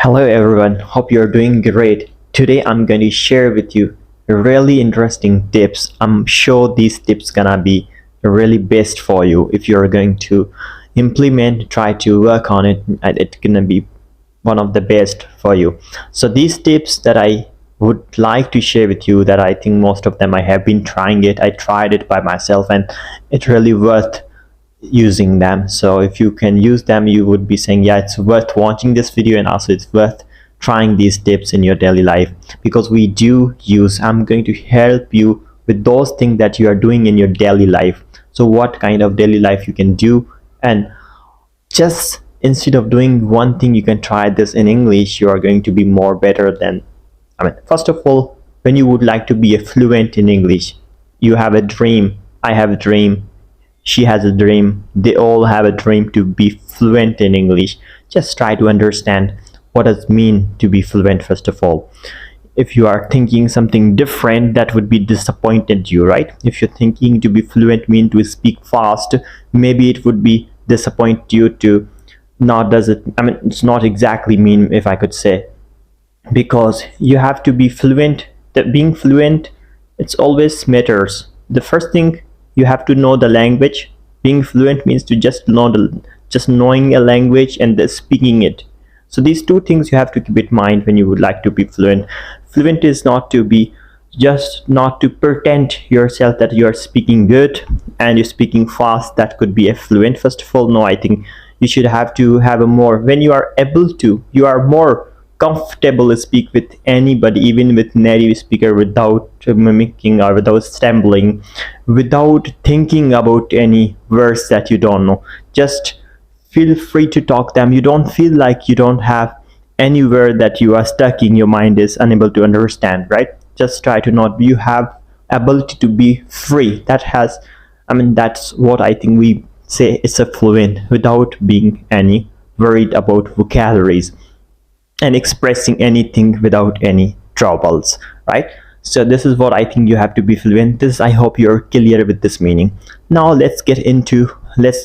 Hello everyone, hope you're doing great. Today I'm going to share with you really interesting tips. I'm sure these tips gonna be really best for you if you're going to implement, try to work on it, and it's gonna be one of the best for you. So these tips that I would like to share with you, that I think most of them I have been trying it. I tried it by myself and it's really worth using them. So if you can use them, you would be saying, yeah, it's worth watching this video, and also it's worth trying these tips in your daily life, because we do use, I'm going to help you with those things that you are doing in your daily life. So what kind of daily life you can do, and just instead of doing one thing, you can try this in English. You are going to be more better than, first of all, when you would like to be a fluent in English, you have a dream, I have a dream, she has a dream, they all have a dream to be fluent in English. Just try to understand what does it mean to be fluent. First of all, if you are thinking something different, that would be disappointed you, right? If you're thinking to be fluent mean to speak fast, maybe it would be disappoint you to not does it, it's not exactly mean, if I could say, because you have to be fluent. That being fluent, it's always matters. The first thing, you have to know the language. Being fluent means to just knowing a language and then speaking it. So these two things you have to keep in mind when you would like to be fluent. Fluent is not to be, just not to pretend yourself that you are speaking good and you're speaking fast. That could be a fluent. First of all, no, I think you should have to have a more, when you are able to, you are more comfortable to speak with anybody, even with native speaker, without mimicking or without stumbling, without thinking about any words that you don't know. Just feel free to talk them. You don't feel like you don't have any word that you are stuck in, your mind is unable to understand, right? Just try to not, you have ability to be free. That has, that's what I think we say it's a fluent, without being any worried about vocabularies and expressing anything without any troubles, right? So this is what I think you have to be fluent. This, I hope you're clear with this meaning. Now let's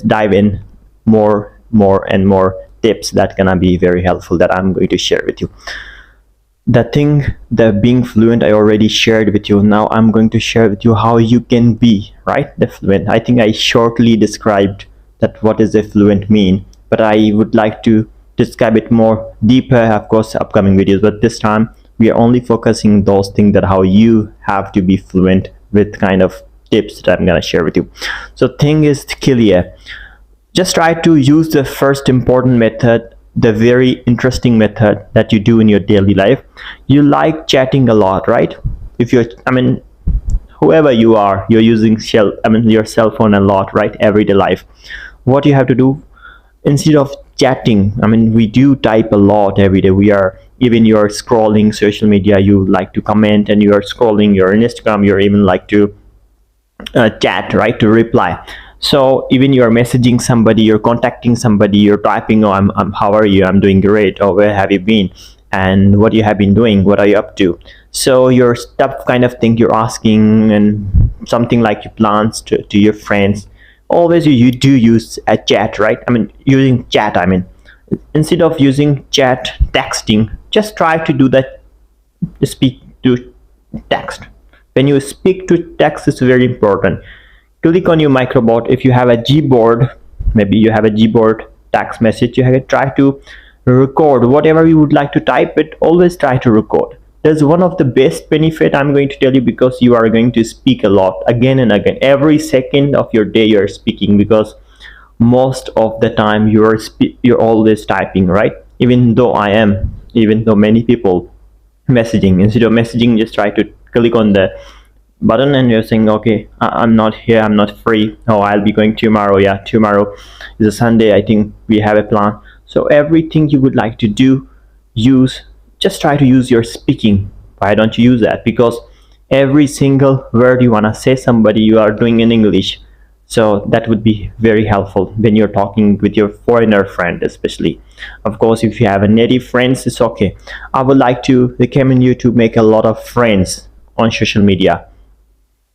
dive in more and more tips that gonna be very helpful, that I'm going to share with you. The being fluent I already shared with you. Now I'm going to share with you how you can be, right, the fluent. I think I shortly described that what does a fluent mean, but I would like to describe it more deeper, of course, upcoming videos. But this time we are only focusing those things, that how you have to be fluent, with kind of tips that I'm gonna share with you. So thing is clear. Just try to use the first important method, the very interesting method that you do in your daily life. You like chatting a lot, right? If you're, whoever you are, you're using your cell phone a lot, right? Everyday life. What you have to do, instead of chatting, we do type a lot every day. We are, even you're scrolling social media, you like to comment, and you are scrolling your Instagram, you're even like to chat, right, to reply. So even you're messaging somebody, you're contacting somebody, you're typing, oh, I'm how are you, I'm doing great, or where have you been, and what you have been doing, what are you up to. So your stuff kind of thing you're asking, and something like your plans to your friends. Always you do use a chat, right? Using chat, instead of using chat texting, just try to do that, speak to text. When you speak to text, it's very important. Click on your microbot. If you have a Gboard, maybe you have a Gboard text message, you have to try to record whatever you would like to type it. Always try to record. There's one of the best benefit I'm going to tell you, because you are going to speak a lot, again and again. Every second of your day you're speaking, because most of the time you're always typing, right? Even though many people messaging, instead of messaging, just try to click on the button and you're saying, okay, I'm not here, I'm not free, oh, I'll be going tomorrow. Yeah, tomorrow is a Sunday, I think we have a plan. So everything you would like to do, just try to use your speaking. Why don't you use that? Because every single word you want to say somebody, you are doing in English. So that would be very helpful when you're talking with your foreigner friend, especially. Of course, if you have a native friends, it's okay. I would like to recommend you to make a lot of friends on social media.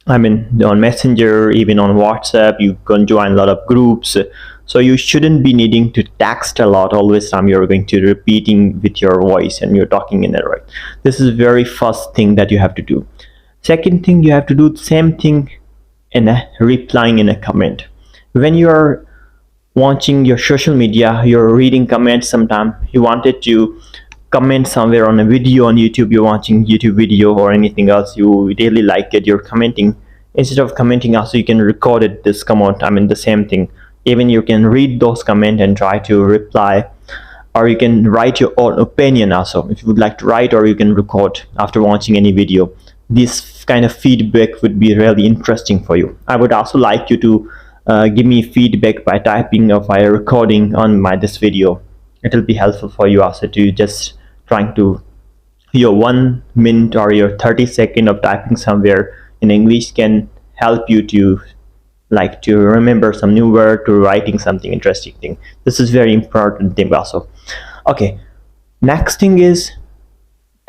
On Messenger, even on WhatsApp, you can join a lot of groups. So you shouldn't be needing to text a lot always time you're going to repeating with your voice and you're talking in it, right? This is very first thing that you have to do. Second thing, you have to do the same thing in a replying in a comment. When you're watching your social media, you're reading comments, sometime you wanted to comment somewhere on a video on YouTube, you're watching YouTube video or anything else, you really like it, you're commenting. Instead of commenting also, you can record it, this comment, I mean the same thing. Even you can read those comments and try to reply, or you can write your own opinion also if you would like to write, or you can record after watching any video. This kind of feedback would be really interesting for you. I would also like you to give me feedback by typing or by recording on this video. It will be helpful for you also to just trying to your 1 minute or your 30 seconds of typing somewhere in English can help you to to remember some new word, to writing something interesting thing. This is very important thing also. Okay, next thing is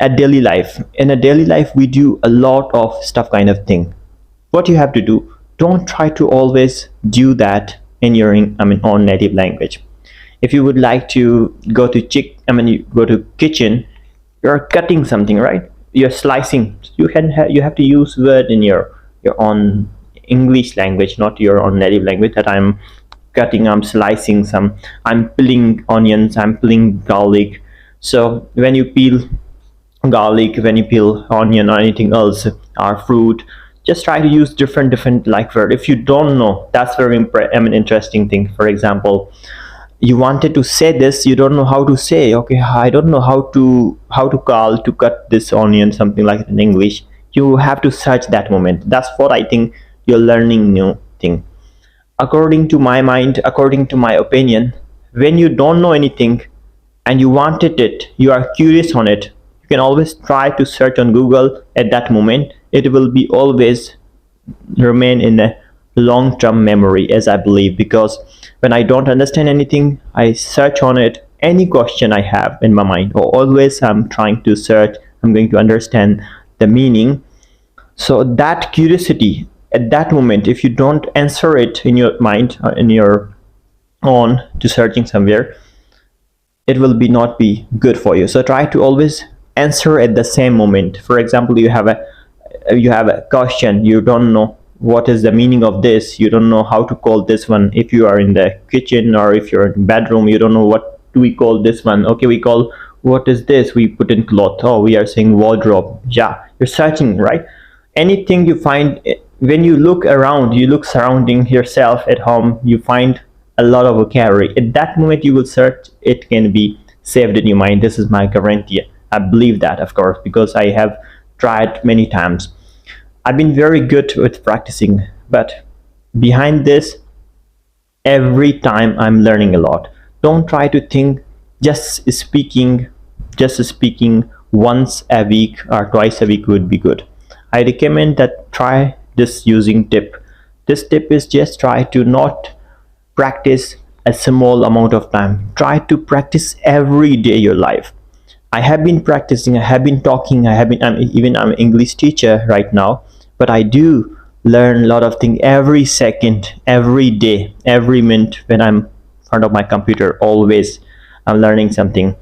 a daily life. In a daily life we do a lot of stuff kind of thing. What you have to do, don't try to always do that in your own native language. If you would like to go to you go to kitchen, you're cutting something, right? You're slicing. You have to use word in your own English language, not your own native language, that I'm cutting, I'm slicing some, I'm peeling onions, I'm peeling garlic. So when you peel garlic, when you peel onion or anything else or fruit, just try to use different like word. If you don't know, that's very interesting thing. For example, you wanted to say this, you don't know how to say, okay, I don't know how to call to cut this onion, something like in English. You have to search that moment. That's what I think you're learning new thing. According to my mind, according to my opinion, when you don't know anything and you wanted it, you are curious on it, you can always try to search on Google at that moment. It will be always remain in a long-term memory, as I believe, because when I don't understand anything, I search on it. Any question I have in my mind, or always I'm trying to search, I'm going to understand the meaning. So that curiosity at that moment, if you don't answer it in your mind, in your own to searching somewhere, it will be not be good for you. So try to always answer at the same moment. For example, you have a question, you don't know what is the meaning of this, you don't know how to call this one. If you are in the kitchen or if you're in the bedroom, you don't know what do we call this one. Okay, we call, what is this, we put in cloth, oh we are saying wardrobe. Yeah, you're searching, right? Anything you find, when you look around, you look surrounding yourself at home, you find a lot of vocabulary. At that moment you will search, it can be saved in your mind. This is my guarantee. I believe that, of course, because I have tried many times. I've been very good with practicing, but behind this, every time I'm learning a lot. Don't try to think just speaking once a week or twice a week would be good. I recommend that try this using tip. This tip is just try to not practice a small amount of time. Try to practice every day your life. I have been practicing, I have been talking, I'm an English teacher right now, but I do learn a lot of things every second, every day, every minute when I'm in front of my computer. Always I'm learning something.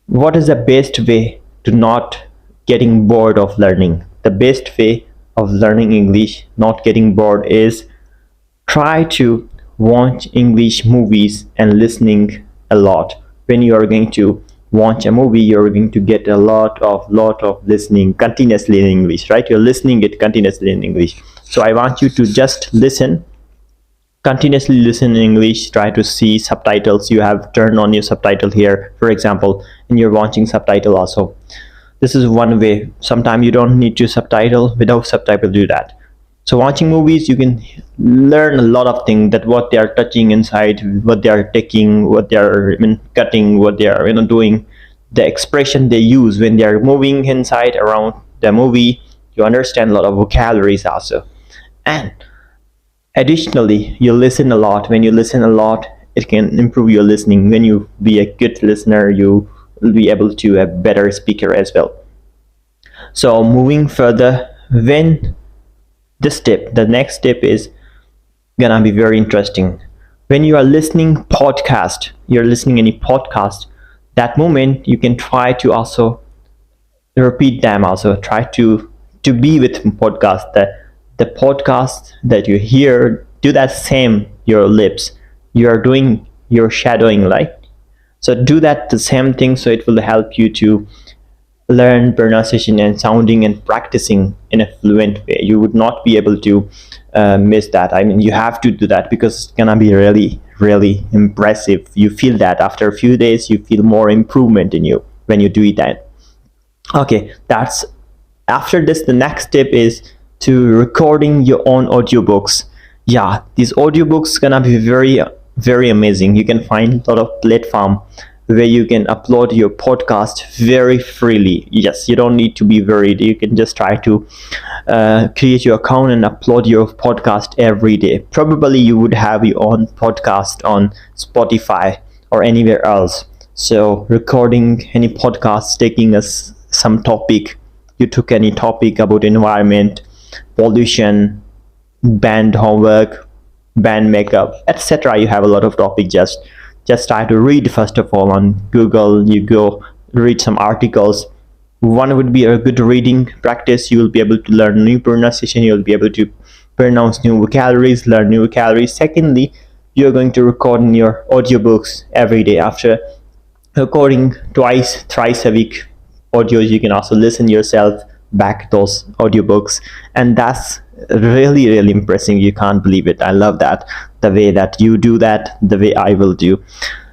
What is the best way to not getting bored of learning? The best way of learning English, not getting bored, is try to watch English movies and listening a lot. When you are going to watch a movie, you're going to get a lot of listening continuously in English, right? You're listening it continuously in English. So I want you to just listen, continuously listen in English. Try to see subtitles. You have turned on your subtitle here, for example, and you're watching subtitle also. This is one way. Sometimes you don't need to subtitle, without subtitle do that. So watching movies, you can learn a lot of things, that what they are touching inside, what they are taking, what they are cutting, what they are doing, the expression they use when they are moving inside around the movie. You understand a lot of vocabularies also. And additionally, you listen a lot. When you listen a lot, it can improve your listening. When you be a good listener, you will be able to a better speaker as well. So moving further, when this tip, the next tip is gonna be very interesting. when you are listening podcast, you're listening any podcast, that moment you can try to also repeat them, also try to be with podcast, the podcast that you hear, do that same your lips, you are doing your shadowing, right? So do that the same thing, so it will help you to learn pronunciation and sounding and practicing in a fluent way. You would not be able to miss that. I mean, you have to do that because it's gonna be really, really impressive. You feel that after a few days, you feel more improvement in you when you do that. Okay, that's after this. The next step is to recording your own audiobooks. Yeah, these audiobooks gonna be very, very amazing. You can find a lot of platform where you can upload your podcast very freely. Yes, you don't need to be worried. You can just try to create your account and upload your podcast every day. Probably you would have your own podcast on Spotify or anywhere else. So recording any podcast, taking us some topic, you took any topic about environment, pollution, band homework, band makeup, etc. You have a lot of topic. Just try to read first of all on Google. You go read some articles. One would be a good reading practice. You will be able to learn new pronunciation. You will be able to pronounce new vocabularies, learn new vocabularies. Secondly, you're going to record in your audiobooks every day. After recording twice, thrice a week audios, you can also listen yourself back those audiobooks, and that's really, really impressive. You can't believe it. I love that, the way that you do that, the way I will do.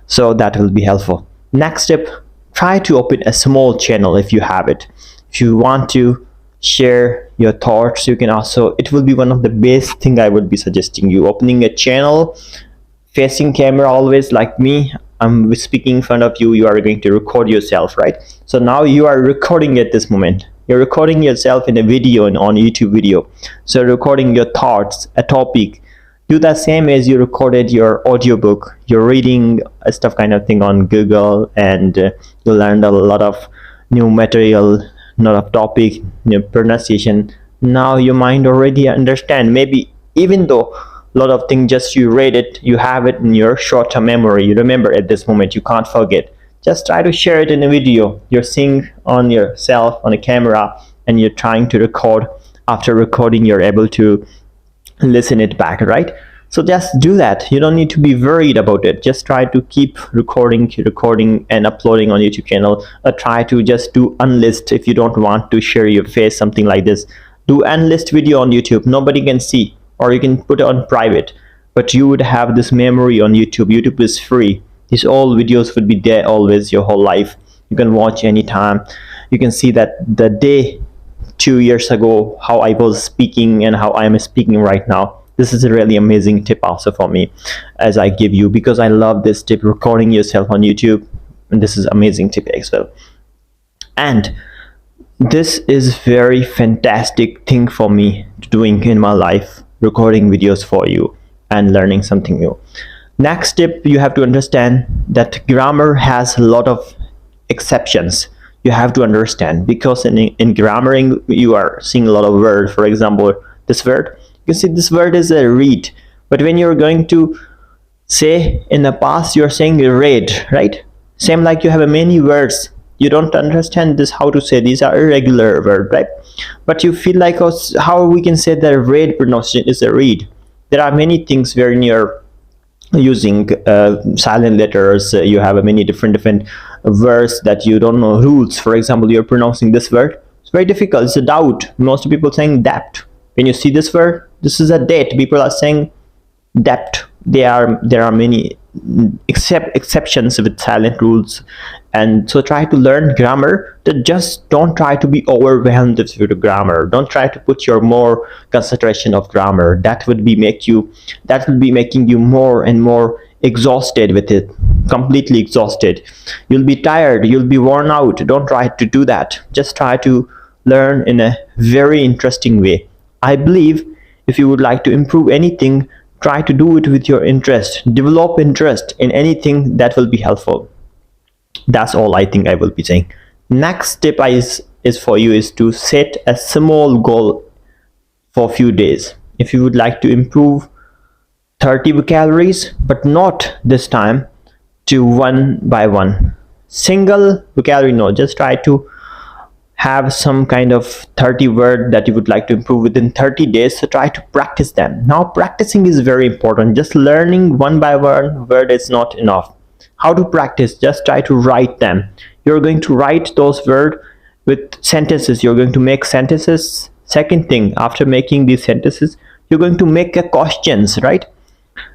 So that will be helpful. Next step, try to open a small channel if you have it. If you want to share your thoughts, you can also, it will be one of the best thing I would be suggesting you, opening a channel facing camera always. Like me, I'm speaking in front of you, you are going to record yourself, right? So now you are recording at this moment, you're recording yourself in a video and on YouTube video. So recording your thoughts, a topic, do the same as you recorded your audiobook. You're reading a stuff kind of thing on Google, and you learned a lot of new material, lot of topic, new pronunciation. Now your mind already understand. Maybe even though a lot of things just you read it, you have it in your short-term memory, you remember at this moment, you can't forget. Just try to share it in a video. You're seeing on yourself on a camera and you're trying to record. After recording, you're able to listen it back, right? So just do that. You don't need to be worried about it. Just try to keep recording and uploading on YouTube channel. Try to just do unlist. If you don't want to share your face, something like this, do unlist video on YouTube. Nobody can see, or you can put it on private, but you would have this memory on YouTube. YouTube is free. These all videos would be there always, your whole life. You can watch anytime. You can see that the day 2 years ago, how I was speaking and how I am speaking right now. This is a really amazing tip also for me, as I give you, because I love this tip, recording yourself on YouTube. And this is amazing tip as well. And this is very fantastic thing for me doing in my life, recording videos for you and learning something new. Next step, you have to understand that grammar has a lot of exceptions. You have to understand, because in grammaring you are seeing a lot of words. For example, this word, you see this word is a read, but when you're going to say in the past, you're saying read, right? Same like you have many words, you don't understand this, how to say these are irregular words, right? But you feel like, oh, how we can say that read pronunciation is a read. There are many things where you're using silent letters. You have many different words that you don't know rules. For example, you're pronouncing this word, it's very difficult, it's a doubt. Most people saying debt. When you see this word, this is a date, people are saying debt. There are many exceptions with silent rules. And so try to learn grammar. That just don't try to be overwhelmed with the grammar. Don't try to put your more concentration of grammar. That will be making you more and more exhausted with it, completely exhausted. You'll be tired, you'll be worn out. Don't try to do that. Just try to learn in a very interesting way. I believe if you would like to improve anything, try to do it with your interest. Develop interest in anything, that will be helpful. That's all I think I will be saying. Next step is for you is to set a small goal for a few days. If you would like to improve 30 vocabularies, but not this time to one by one. Single vocabulary, no, just try to have some kind of 30 word that you would like to improve within 30 days. So try to practice them. Now practicing is very important. Just learning one by one word is not enough. How to practice? Just try to write them. You're going to write those words with sentences. You're going to make sentences. Second thing, after making these sentences, you're going to make a questions, right?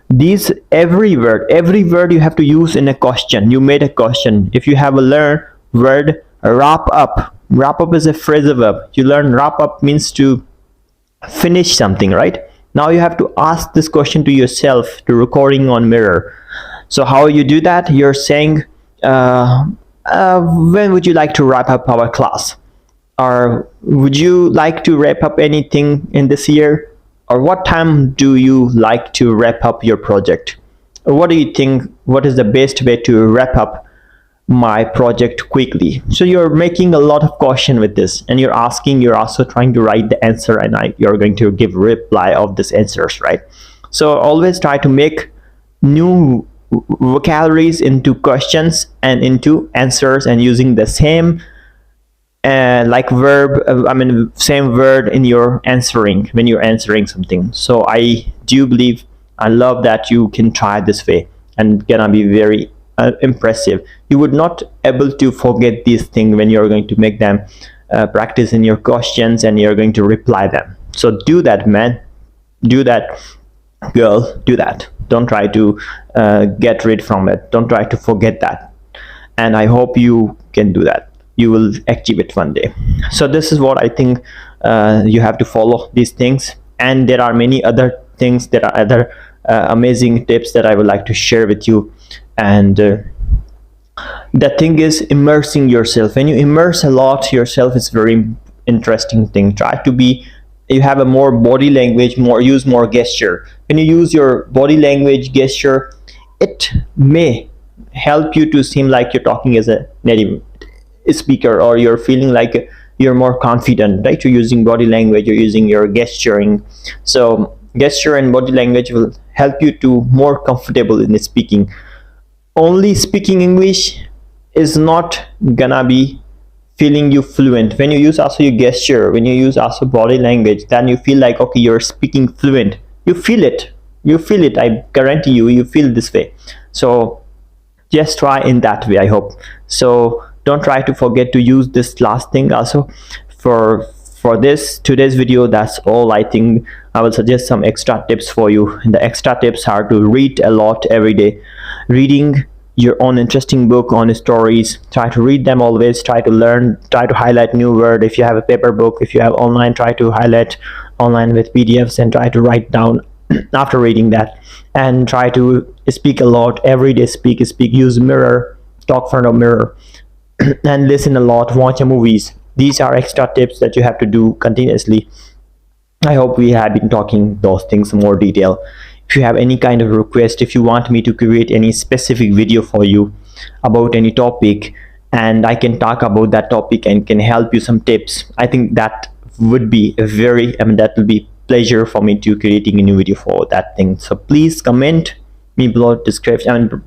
These every word you have to use in a question. You made a question. If you have a learn word wrap up, wrap up is a phrasal verb. You learn wrap up means to finish something, right? Now you have to ask this question to yourself, to recording on mirror. So how you do that? You're saying when would you like to wrap up our class, or would you like to wrap up anything in this year, or what time do you like to wrap up your project? What do you think, what is the best way to wrap up my project quickly? So you're making a lot of question with this, and you're asking, you're also trying to write the answer, and you're going to give reply of this answers, right? So always try to make new vocabularies into questions and into answers, and using the same like verb, same word in your answering when you're answering something. So I do believe, I love that you can try this way, and gonna be very impressive. You would not able to forget these things when you're going to make them practice in your questions, and you're going to reply them. So do that, man. Do that, girl. Do that. Don't try to get rid from it. Don't try to forget that. And I hope you can do that. You will achieve it one day. So this is what I think. You have to follow these things, and there are many other things. There are other amazing tips that I would like to share with you. And the thing is immersing yourself. When you immerse a lot yourself, it's very interesting thing. Try to be, you have a more body language, use more gesture. When you use your body language gesture, it may help you to seem like you're talking as a native speaker, or you're feeling like you're more confident, right? You're using body language, you're using your gesturing. So gesture and body language will help you to more comfortable in speaking. Only speaking English is not gonna be feeling you fluent. When you use also your gesture, when you use also body language, then you feel like, okay, you're speaking fluent. You feel it. I guarantee you feel this way. So just try in that way, I hope. So don't try to forget to use this last thing also. For this today's video, that's all. I think I will suggest some extra tips for you, and the extra tips are to read a lot every day. Reading your own interesting book on stories, try to read them always. Try to learn, try to highlight new word. If you have a paper book, if you have online, try to highlight online with PDFs, and try to write down after reading that. And try to speak a lot every day. Speak, use mirror, talk in front of mirror, and listen a lot, watch movies. These are extra tips that you have to do continuously. I hope we have been talking those things in more detail. If you have any kind of request, if you want me to create any specific video for you about any topic, and I can talk about that topic and can help you some tips, I think that would be a very, that will be pleasure for me to creating a new video for that thing. So please comment me below description,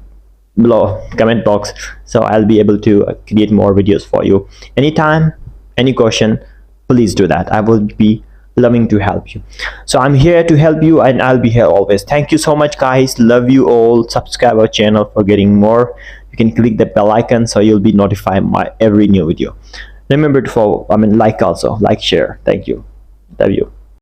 below comment box, so I'll be able to create more videos for you. Anytime, any question, please do that. I will be loving to help you. So I'm here to help you, and I'll be here always. Thank you so much, guys. Love you all. Subscribe our channel for getting more. You can click the bell icon so you'll be notified my every new video. Remember to follow, like also, like, share. Thank you. Love you.